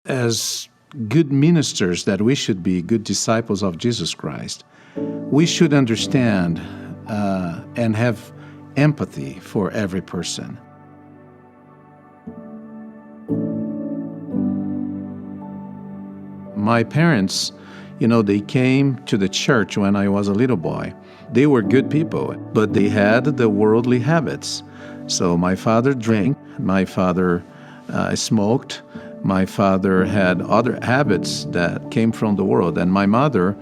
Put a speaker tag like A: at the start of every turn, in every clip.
A: As good ministers that we should be, good disciples of Jesus Christ, we should understand and have empathy for every person. My parents, they came to the church when I was a little boy. They were good people, but they had the worldly habits. So my father drank, my father smoked, my father had other habits that came from the world, and my mother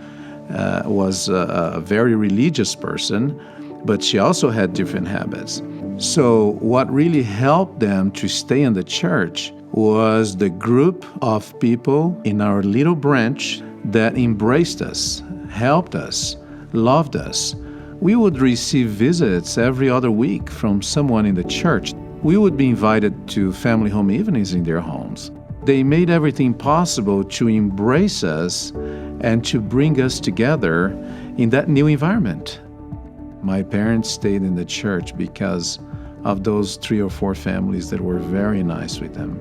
A: was a very religious person, but she also had different habits. So what really helped them to stay in the church was the group of people in our little branch that embraced us, helped us, loved us. We would receive visits every other week from someone in the church. We would be invited to family home evenings in their homes. They made everything possible to embrace us and to bring us together in that new environment. My parents stayed in the church because of those 3 or 4 families that were very nice with them.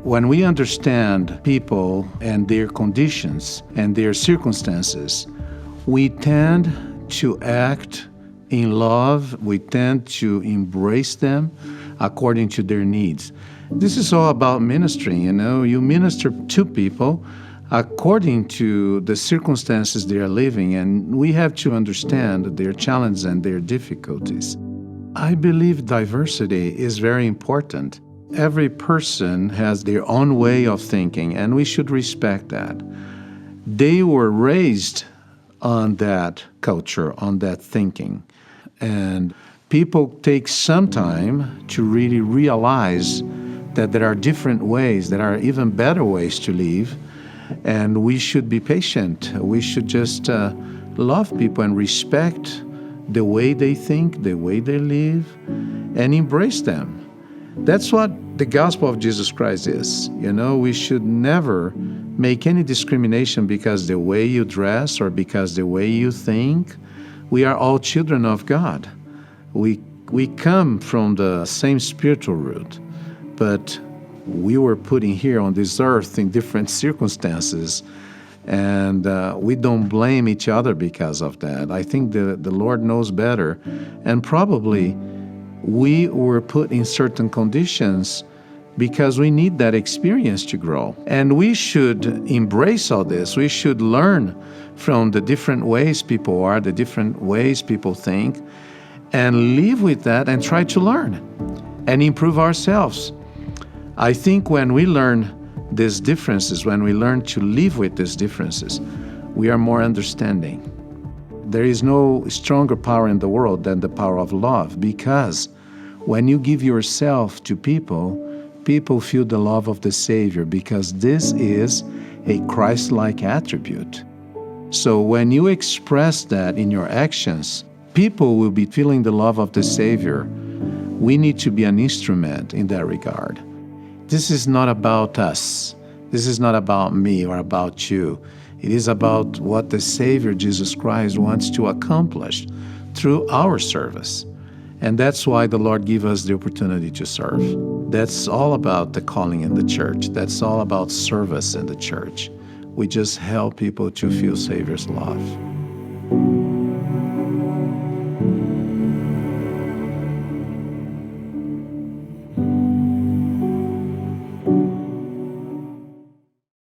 A: When we understand people and their conditions and their circumstances, we tend to act in love. We tend to embrace them according to their needs. This is all about ministry. You minister to people according to the circumstances they are living, and we have to understand their challenges and their difficulties. I believe diversity is very important. Every person has their own way of thinking, and we should respect that. They were raised on that culture, on that thinking. And people take some time to really realize that there are different ways, there are even better ways to live, and we should be patient. We should just love people and respect the way they think, the way they live, and embrace them. That's what the gospel of Jesus Christ is. We should never make any discrimination because the way you dress or because the way you think. We are all children of God. We come from the same spiritual root, but we were put in here on this earth in different circumstances, and we don't blame each other because of that. I think the Lord knows better, and probably we were put in certain conditions because we need that experience to grow. And we should embrace all this. We should learn from the different ways people are, the different ways people think, and live with that and try to learn and improve ourselves. I think when we learn these differences, when we learn to live with these differences, we are more understanding. There is no stronger power in the world than the power of love, because when you give yourself to people, people feel the love of the Savior, because this is a Christ-like attribute. So when you express that in your actions, people will be feeling the love of the Savior. We need to be an instrument in that regard. This is not about us. This is not about me or about you. It is about what the Savior, Jesus Christ, wants to accomplish through our service. And that's why the Lord gave us the opportunity to serve. That's all about the calling in the church. That's all about service in the church. We just help people to feel Savior's love.